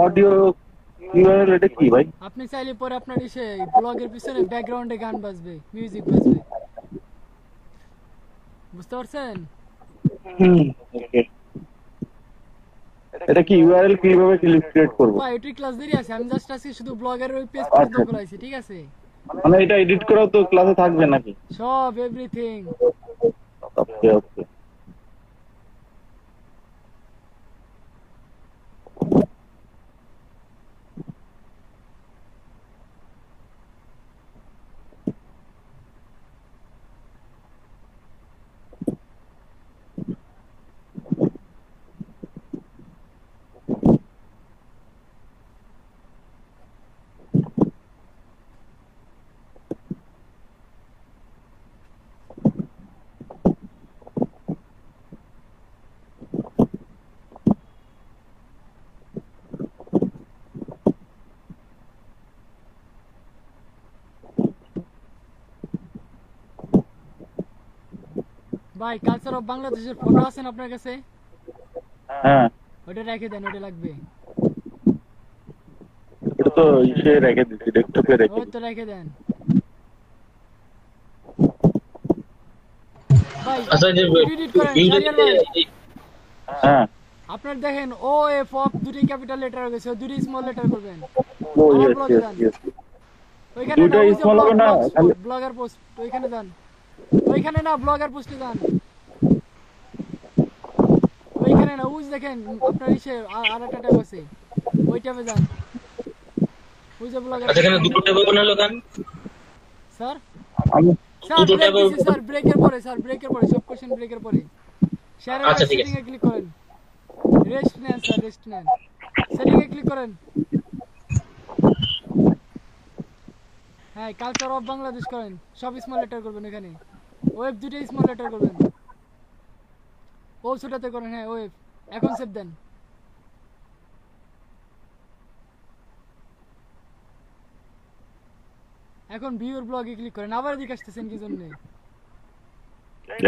অডিও ইউআরএল এটা কি ভাই? আপনি চাইলে পরে আপনার ইসে ব্লগের পিছনে ব্যাকগ্রাউন্ডে গান বাজবে, মিউজিক বাজবে, বুঝতে পারছেন? ওকে। এটা কি ইউআরএল কিভাবে ক্রিয়েট করব? ভাই এটি ক্লাস দেরি আছে, আমি জাস্ট আজকে শুধু ব্লগের ওই পেজ পর্যন্ত খোলাইছি, ঠিক আছে? মানে এটা এডিট করাও তো ক্লাসে থাকবে নাকি? সব এভরিথিং। ওকে ওকে। ভাই কালচার অফ বাংলাদেশের ফটো আছেন আপনার কাছে? হ্যাঁ, ওটা রেখে দেন, ওটা লাগবে। এটা তো ইসে রেখে দিচ্ছি, ডেস্কটপে রেখে ওই তো রেখে দেন ভাই। আচ্ছা যে এডিট করেন শাহরিয়ার ভাই। হ্যাঁ। আপনার দেখেন ও এফ অফ দুটি ক্যাপিটাল লেটার হয়ে গেছে, দুটি স্মল লেটার করবেন। ও আমার ইয়েস blog ইয়েস দেন। ইয়েস। ওইখানে দুইটা না ওই যে small হবে না, খালি- ব্লগার পোস্ট ওইখানে যান, ওইখানে না ব্লগার পোস্টে যান, ওইখানে না উজ দেখেন আপনার ইসে আর একটা ট্যাব আছে, ওই ট্যাবে যান, ওই যে ব্লগার। আচ্ছা এখানে দুটো ট্যাবে বানালো গান স্যার আমি স্যার দুটো ব্রেক ট্যাবে দিছি স্যার, ব্রেকের পরে স্যার, ব্রেকের পরে সব কোশ্চেন ব্রেকের পরে। শেয়ারের আচ্ছা, ঠিক আছে। সেটিং এ ক্লিক করেন, রেস্ট নেন স্যার, রেস্ট নেন, সেটিং এ ক্লিক করেন। হ্যাঁ কালচার অফ বাংলাদেশ করেন, সব স্মল লেটার করবেন, এখানে ওয়েব দুটো স্মল লেটার করবেন, ও ছোটাতে করেন, হ্যাঁ ওয়েব এখন সেভ দেন। এখন ভিউর ব্লগে ক্লিক করেন, আবার এদিকে আসতেছেন কি জন্য?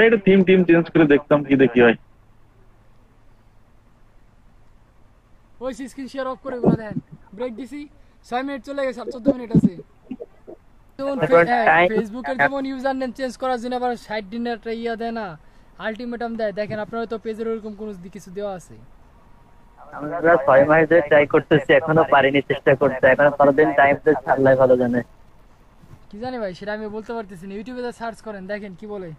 এটা টিম চেঞ্জ করে দেখতাম কি দেখি হয়। ওই স্ক্রিন শেয়ার অফ করে গুলো দেন। ব্রেক দিছি, 6 মিনিট চলে গেছে, আর 14 মিনিট আছে। যেমন ফেসবুকের যেমন ইউজার নেম চেঞ্জ করার জন্য আবার 60 দিনের একটা ইয়া দেয় না, আলটিমেটাম দেয়। দেখেন আপনার তো পেজের ওরকম কোনো কিছু দেওয়া আছে? আমরা 6 মাস ধরে ট্রাই করতেছি, এখনো পারিনি, চেষ্টা করতে এখন কতদিন টাইম তো আল্লাহ ভালো জানে। কি জানি ভাই, সেটা আমি বলতে পারতেছি না। ইউটিউবে সার্চ করেন, দেখেন কি বলে।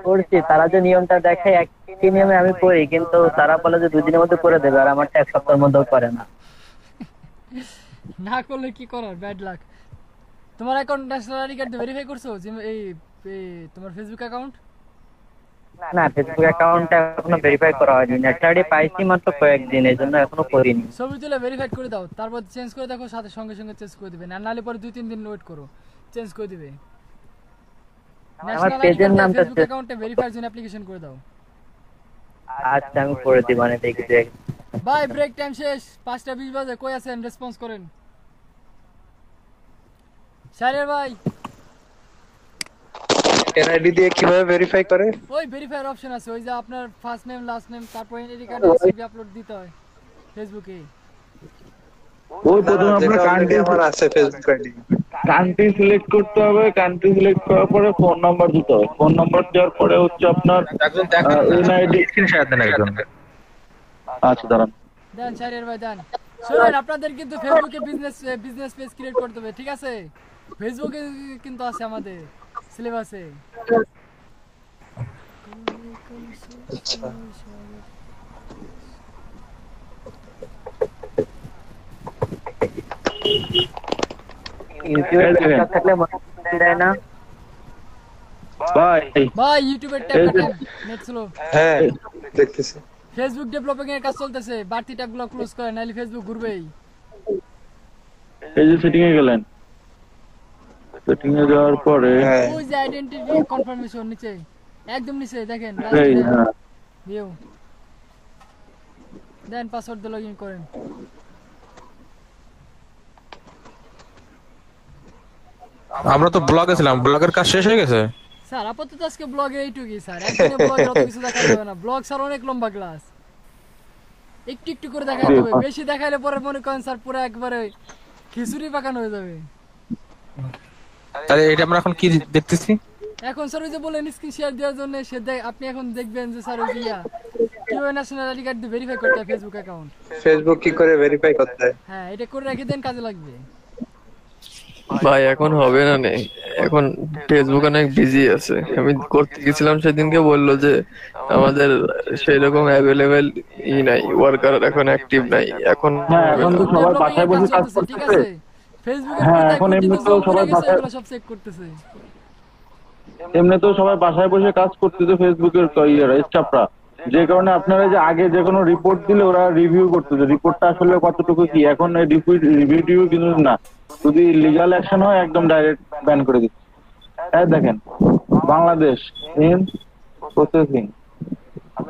করছি, তারা যে নিয়মটা দেখে একই নিয়মে আমি করি, কিন্তু তারা বলে যে 2 দিনের মধ্যে করে দেবে, আর আমারটা 1 সপ্তাহের মধ্যেও করে না। না করলে কি করার, ব্যাড লাক। তোমার অ্যাকাউন্ট ন্যাশনাল আইডি কার্ড দিয়ে ভেরিফাই করছো যে এই তোমার ফেসবুক অ্যাকাউন্ট? না, ফেসবুক অ্যাকাউন্টটা এখনো ভেরিফাই করা হয়নি। ন্যাশনাল আইডি পাইছি মাত্র কয়েকদিন, এইজন্য এখনো করিনি। ছবি তুলে ভেরিফাই করে দাও, তারপর চেঞ্জ করে দেখো, সাথে সঙ্গে সঙ্গে চেঞ্জ করে দিবে। না নালে পরে 2-3 দিন ওয়েট করো, চেঞ্জ করে দিবে। আমার পেজের নামটা ফেসবুক অ্যাকাউন্টে ভেরিফাইয়ের জন্য অ্যাপ্লিকেশন করে দাও। আচ্ছা, আমি করে দিব, মানে দেখি দেখ। ভাই ব্রেক টাইম শেষ, 5টা 20 বাজে, কই আছেন? রেসপন্স করেন। শাহরিয়ার ভাই, এনআইডি দিয়ে কিভাবে ভেরিফাই করে? ওই ভেরিফায়ার অপশন আছে, ওই যে আপনার ফার্স্ট নেম লাস্ট নেম তারপর আইডি কার্ড সিভি আপলোড দিতে হয় ফেসবুকে। ওই প্রথমে আপনার কান্ট্রি আমার আছে ফেসবুক আইডি। কান্ট্রি সিলেক্ট করতে হবে, কান্ট্রি সিলেক্ট করার পরে ফোন নাম্বার দিতে হবে, ফোন নাম্বার দেওয়ার পরে হচ্ছে আপনার এনআইডি স্ক্রিনশট দেন একজন। আচ্ছা দাঁড়ান, দেন শাহরিয়ার ভাই দেন। শুনুন, আপনাদের কিন্তু ফেসবুকে বিজনেস পেজ ক্রিয়েট করতে হবে, ঠিক আছে? ফেসবুকে কিন্তু আছে আমাদের সিলেবাসে। আচ্ছা, ইউটিউবে থাকলে মনে দেয় না ভাই ভাই ইউটিউবের ট্যাব কাটেন, নেট স্লো। হ্যাঁ দেখতেছি। ফেসবুক ডেভেলপিং এর কাজ চলতেছে, বাড়তি ট্যাবগুলো ক্লোজ করেন, নাহলে ফেসবুক ঘুরবেই। এই যে সেটিং এ গেলেন, সেটিং এ যাওয়ার পরে ওই যে আইডেন্টিটি কনফার্মেশন নিচে, একদম নিচে দেখেন, এই ভিউ দেন, পাসওয়ার্ড দিয়ে লগইন করেন। আমরা তো ব্লগে ছিলাম, ব্লগের কাজ শেষ হয়ে গেছে স্যার। আপাতত আজকে ব্লগে এইটুকুই স্যার, একদিনে ব্লগে অত কিছু দেখা যাবে না। ব্লগ স্যার অনেক লম্বা ক্লাস, একটু একটু করে দেখাইতে হবে। বেশি দেখাইলে পরে মনে করেন স্যার পুরো একবারে খিচুড়ি পাকানো হয়ে যাবে। তাহলে এটা আমরা এখন কি দেখতেছি? এখন স্যার ওই যে বলেন স্ক্রিন শেয়ার দেওয়ার জন্য, আপনি এখন দেখবেন যে স্যার ওই যে কিভাবে ন্যাশনাল আইডি কার্ড দিয়ে ভেরিফাই করতে হয় ফেসবুক অ্যাকাউন্ট। ফেসবুক কি করে ভেরিফাই করতে হয়? হ্যাঁ, এটা করে রেখে দেন, কাজে লাগবে। ভাই এখন হবে না, নেই এখন ফেসবুক অনেক বিজি আছে। আমি করতে গেছিলাম সেদিনকে, বললো যে আমাদের সেরকম অ্যাভেলেবেল নাই, ওয়ার্কার এখন অ্যাক্টিভ নাই। এখন এখন তো সবাই বাসায় বসে কাজ ঠিক করতেছে। আছে, ফেসবুকে হ্যাঁ, এখন এমনিতেও সবাই বাসায় সব চেক করতেছে। এমনিতেও সবাই বাসায় বসে কাজ করতেছে ফেসবুকের স্টাফরা, যে কারণে আপনারা যে আগে যে কোনো রিপোর্ট দিলে ওরা রিভিউ করতেছে, রিপোর্টটা আসলে কতটুকু কি। এখন রিভিউ কিন্তু না, যদি লিগ্যাল অ্যাকশন হয় একদম ডাইরেক্ট ব্যান করে দিচ্ছে। এই দেখেন, বাংলাদেশ ইন প্রসেসিং।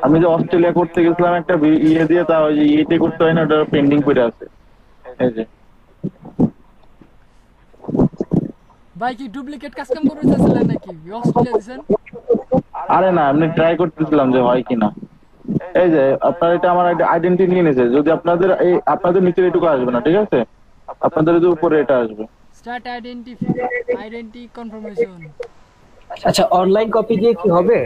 আমি যে অস্ট্রেলিয়া করতে গেছিলাম একটা ইয়ে দিয়ে, তা ওই যে ইয়েতে করতে হয় না, ওটা পেন্ডিং করে আছে। এই যে ভাই কি ডুপ্লিকেট কাস্টম করে দিয়েছিলেন নাকি অস্ট্রেলিয়া দিবেন? আরে না, আমি ট্রাই করতেছিলাম যে হয় কিনা। এই যে আপনার এটা আমার আইডেন্টি নিয়ে নিয়েছে, যদি আপনাদের আপনাদের নিচে এটুকু আসবে না, ঠিক আছে? আপনাদের যে উপরে এটা আসবে, স্টার্ট আইডেন্টি কনফার্মেশন। আচ্ছা, অনলাইন কপি দিয়ে কি হবে?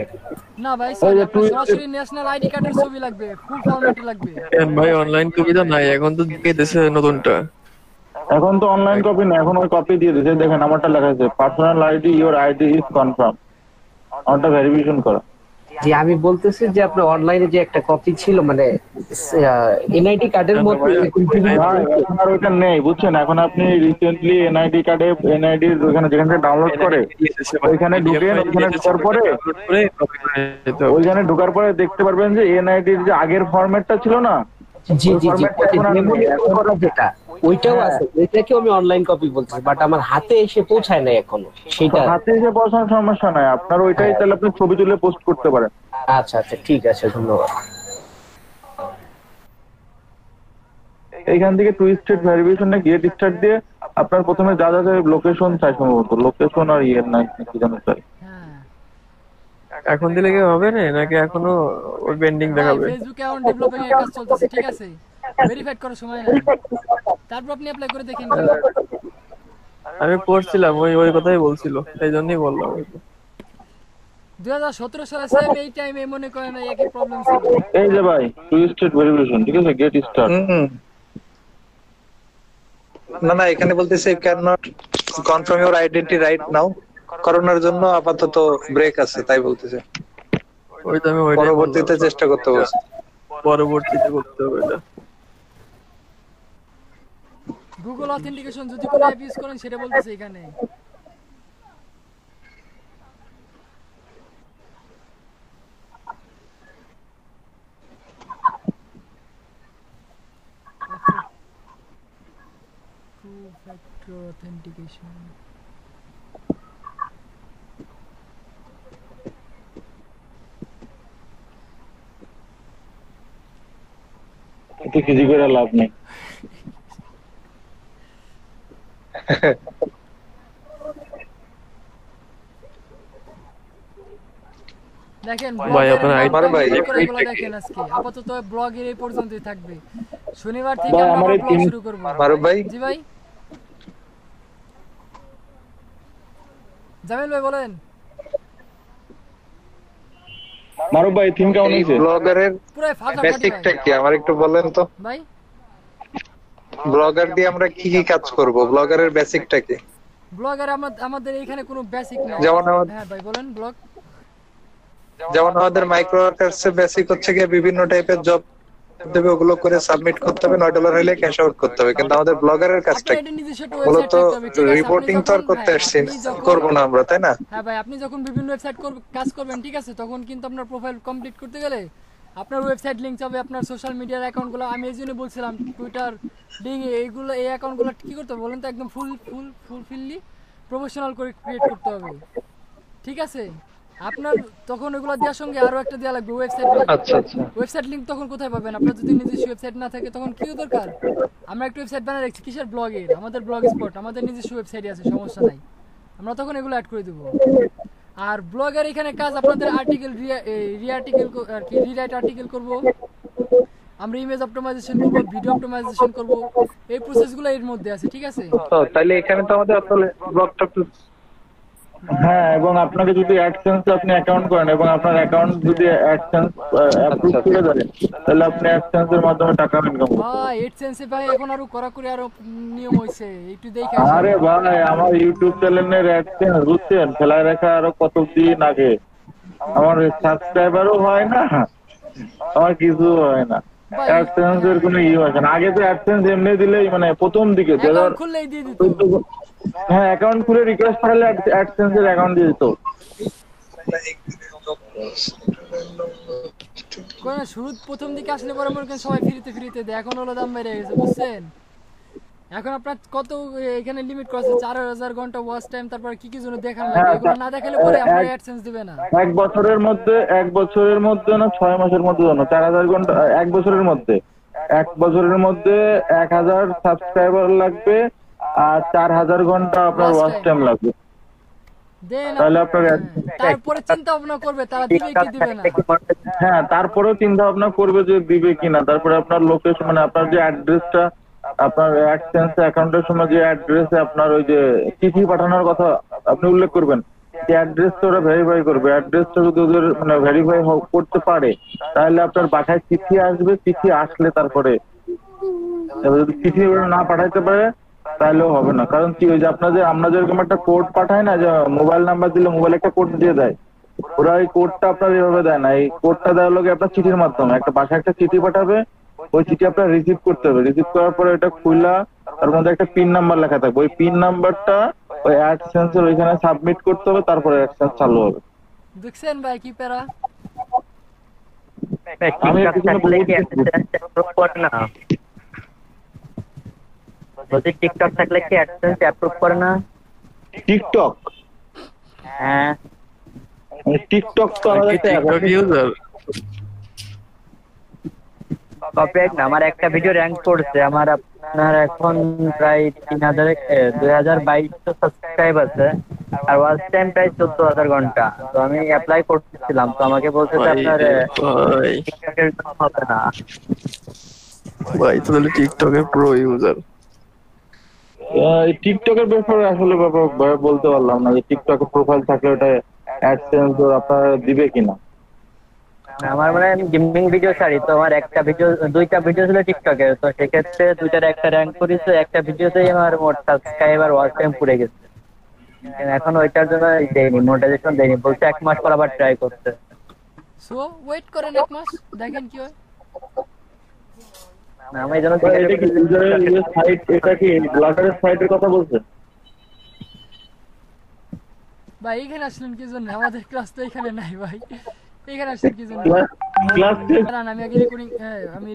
না ভাই, সরাসরি ন্যাশনাল আইডি কার্ডের ছবি লাগবে, ফুল ফরম্যাটে লাগবে। ভাই অনলাইন সুবিধা নাই, এখন তো দিয়ে দিয়েছে নতুনটা। এখন তো অনলাইন কপি না, এখন ওই কপি দিয়ে দিয়েছে। দেখেন আমারটা লেখা আছে personal ID, your ID is confirm. আমারটা ভেরিফিকেশন করা। যে আমি বলতেছি যে আপনার অনলাইনে যে একটা কপি ছিল, মানে এনআইডি কার্ডের মধ্যে এখন আর ওইটা নেই, বুঝছেন? এখন আপনি রিসেন্টলি এনআইডি কার্ডে এনআইডি ওখানে যেখানে ডাউনলোড করে ওইখানে ঢুকেন, ওইখানে ঢোকার পরে ওইখানে ঢোকার পরে দেখতে পারবেন যে এনআইডির যে আগের ফরম্যাটটা ছিল না, জি জি জি, যেটা ওইটাও আছে, ওইটাকেও আমি অনলাইন কপি বলছি, বাট আমার হাতে এসে পৌঁছায় নাই এখনো সেটা। হাতে এসে পৌঁছানোর সমস্যা নাই, আপনার ওইটাই তাহলে আপনি ছবি তুলে পোস্ট করতে পারেন। আচ্ছা আচ্ছা ঠিক আছে, ধন্যবাদ। এইখান থেকে টু স্টেট ভেরিফিকেশনে গেট স্টার্ট দিয়ে আপনার প্রথমে যা যা লোকেশন চাই, সম্ভবত লোকেশন আর ইয়ের নাই কি জানো চাই। হ্যাঁ এখন দিলে কি হবে না, নাকি এখনো ওই পেন্ডিং দেখাবে? ফেসবুক অ্যাকাউন্ট ডেভেলপিং এর কাজ চলতেছে, ঠিক আছে, ভেরিফাইড করার সময় নাই, তারপর আপনি অ্যাপ্লাই করে দেখেন কি। আমি করছিলাম, ওই ওই কথাই বলছিল, এই জন্যই বললাম। 2017 সালে সেম এই টাইমে মনে করেন একই প্রবলেম ছিল। এই যে ভাই টু স্টেট ভেরিফিকেশন, ঠিক আছে, গেট স্টার্ট। না না, এখানে বলতেছে can not confirm your identity right now, করোনার জন্য আপাতত ব্রেক আছে, তাই বলতেছে। ওই তো আমি ওইটাই পরবর্তীতে চেষ্টা করতে বলছে। পরবর্তীতে করতে হবে এটা। গুগল অথেন্টিকেশন যদি কোনো অ্যাপ ইউজ করেন সেটা বলতেছে এখানে। Two factor authentication. এতে কিছু করে লাভ নেই। দেখেন ভাই, আপনার এগুলো দেখেন, আজকে আপাতত ব্লগের এই পর্যন্তই থাকবে। শনিবার থেকে ভাই, আমরা আমার এই ব্লগ শুরু করব। মারুফ ভাই, জি ভাই, জামিল ভাই বলেন। মারুফ ভাই থিম কেমন এই হয়েছে? ব্লগারের পুরো ফাটাফাটি বেসিকটা ভাই। কি আমার একটু বলেন তো। ভাই ব্লগার দিয়ে আমরা কি কি কাজ করব, ব্লগারের বেসিকটা কি? ব্লগার আমাদের এখানে কোনো বেসিক নাই। যেমন আমাদের- হ্যাঁ ভাই বলেন। ব্লগ যেমন আমাদের মাইক্রো ওয়ার্কার্সের বেসিক হচ্ছে গিয়ে বিভিন্ন টাইপের জব দেবে, ওগুলো করে সাবমিট করতে হবে, $9 হলে ক্যাশ আউট করতে হবে। কিন্তু আমাদের ব্লগারের কাজটা আপনার কি? এটা নিজস্ব একটা মূলত ওয়েবসাইট থাকতে হবে, ঠিক আছে? রিপোর্টিং তো আর করতে আসছি আপনি করবো না আমরা, তাই না? হ্যাঁ ভাই, আপনি যখন বিভিন্ন ওয়েবসাইট কাজ করবেন, ঠিক আছে, তখন কিন্তু আপনার প্রোফাইল কমপ্লিট করতে গেলে আপনার ওয়েবসাইট লিংক হবে, আপনার সোশ্যাল মিডিয়ার অ্যাকাউন্টগুলো, আমি এই জন্য বলছিলাম টুইটার লিংক, এইগুলো এই অ্যাকাউন্টগুলো কি করতে হবে বলেন তো, একদম ফুলফিলি প্রফেশনাল করে ক্রিয়েট করতে হবে, ঠিক আছে? আপনার তখন ওগুলো দেওয়ার সঙ্গে আরো একটা দেওয়া লাগবে ওয়েবসাইট লিংক। আচ্ছা আচ্ছা, ওয়েবসাইট লিংক তখন কোথায় পাবেন? আপনার যদি নিজস্ব ওয়েবসাইট না থাকে তখন কি দরকার? আমরা একটা ওয়েবসাইট বানিয়ে রাখছি, কিসের? ব্লগের, আমাদের ব্লগ স্পট, আমাদের নিজস্ব ওয়েবসাইটই আছে, সমস্যা নাই, আমরা তখন এগুলো অ্যাড করে দেবো। আর ব্লগের এখানে কাজ আপনাদের আর্টিকেল রিআর্টিকেল আর কি রিরাইট আর্টিকেল করব, আমরা ইমেজ অপটিমাইজেশন করব, ভিডিও অপটিমাইজেশন করব, এই প্রসেসগুলো এর মধ্যে আছে, ঠিক আছে? তাহলে এখানে তো আমাদের আসলে ব্লগটা হ্যাঁ, এবং আপনাকে যদি অ্যাডসেন্স আপনি অ্যাকাউন্ট করেন এবং আপনার অ্যাকাউন্ট যদি অ্যাডসেন্স অ্যাপ্রুভ করে দেন, তাহলে আপনি অ্যাডসেন্স এর মাধ্যমে টাকা ইনকাম করতে পারেন। ভাই এডসেন্সে ভাই এখন আরো কড়াকড়ি আরো নিয়ম হইছে, একটু দেখে আরে ভাই, আমার ইউটিউব চ্যানেলের অ্যাডসেন্স বুঝছেন ফেলায় রাখা আরো কত দিন আগে, আমার সাবস্ক্রাইবারও হয় না, আমার কিছু হয় না, অ্যাডসেন্স এর কোনো ইয়ে হয় না। আগে তো অ্যাডসেন্স এমনি দিলেই মানে প্রথম দিকে অ্যাকাউন্ট খুললেই দিয়ে দিত। হ্যাঁ, অ্যাকাউন্ট খুলে রিকোয়েস্ট পাঠালে অ্যাডসেন্স এর অ্যাকাউন্ট দিয়ে দিত। কোন শুরু প্রথম দিকে আসলে পরে মনে করেন সবাই ফ্রিতে দেয়, এখন হলো দাম বেড়ে গেছে, বুঝছেন? এখন আপনার কত এখানে লিমিট করা আছে, 4000 ঘন্টা ওয়াচ টাইম, তারপর কি কি জন্য দেখান লাগে, এগুলো না দেখালে পরে আপনার অ্যাডসেন্স দিবে না। এক বছরের মধ্যে না 6 মাসের মধ্যে জানো 4000 ঘন্টা, এক বছরের মধ্যে 1000 সাবস্ক্রাইবার লাগবে আর 4000 ঘন্টা আপনার ওয়াচ টাইম লাগবে। দেন তাহলে আপনার তারপরে চিন্তা ভাবনা করবে তারা দিবে কি দিবে না। হ্যাঁ, তারপরেও চিন্তা ভাবনা করবে যে দিবে কিনা। তারপরে আপনার লোকেশন মানে আপনার যে অ্যাড্রেসটা, আপনার অ্যাডসেন্স অ্যাকাউন্টের সময় যে অ্যাড্রেসে আপনার ওই যে চিঠি পাঠানোর কথা আপনি উল্লেখ করবেন, সেই অ্যাড্রেসটা ওরা ভেরিফাই করবে। অ্যাড্রেসটা যদি ওদের মানে ভেরিফাই করতে পারে, তাহলে আপনার বাসায় চিঠি আসবে। চিঠি আসলে তারপরে যদি চিঠি না পাঠাইতে পারে তাহলেও হবে না। কারণ কি, ওই যে আমরা যেরকম একটা কোড পাঠাই না, যে মোবাইল নাম্বার দিলে মোবাইলে একটা কোড দিয়ে দেয়, ওরা এই কোডটা আপনার এভাবে দেয় না। এই কোডটা দেওয়ার লোক আপনার চিঠির মাধ্যমে একটা বাসায় একটা চিঠি পাঠাবে, ওই চিঠি আপনার রিসিভ করতে হবে। রিসিভ করার পরে এটা খুলা, তার মধ্যে একটা পিন নাম্বার লেখা থাকবে, ওই পিন নাম্বারটা ওই অ্যাডসেন্স এর ওইখানে সাবমিট করতে হবে, তারপরে অ্যাডসেন্স চালু হবে। দেখছেন ভাই কি প্যারা? আমি কিছু না বলছি টিকটক থাকলে কি অ্যাডসেন্স অ্যাপ্রুভ করে না? টিকটক হ্যাঁ টিকটক তো আলাদা একটা app। TikTok user? কপিরাইট না, আমার একটা ভিডিও র্যাঙ্ক করছে, আমার আপনার এখন প্রায় 2022 সাবস্ক্রাইব আছে, আর ওয়াচ টাইম প্রায় 14,000 ঘন্টা। তো আমি অ্যাপ্লাই করতেছিলাম, তো আমাকে বলছে যে ভাই আপনার ভাই টিকটকের জন্য হবে না। ভাই তো তাহলে টিকটকের প্রো ইউজার। এই টিকটকের ব্যাপারে আসলে বলতে পারলাম না যে টিকটকে প্রোফাইল থাকলে ওটা অ্যাডসেন্স আপনারা দিবে কিনা। আমার মানে আমি গেমিং ভিডিও ছাড়ি, তো আমার দুইটা ভিডিও ছিল টিকটকে, তো সেক্ষেত্রে দুইটার একটা র্যাঙ্ক করেছে, একটা ভিডিওতেই আমার মোট সাবস্ক্রাইবার ওয়াচ টাইম পুড়ে গেছে। এখন ওইটার জন্য দেয়নি, মোনেটাইজেশন দেয়নি, বলছে 1 মাস পর আবার ট্রাই করতে। সো ওয়েট করেন 1 মাস, দেখেন কি হয়। আমি এই জন্য এটা কি ইউজারের সাইট, এটা কি ব্লগারের সাইটের কথা বলছেন? ভাই এখানে আসলেন কি জন্য? আমাদের ক্লাস তো এখানে নাই ভাই, এখানে আসলেন কি জন্য? ক্লাস দাঁড়ান, আমি আগে রেকর্ডিং, আমি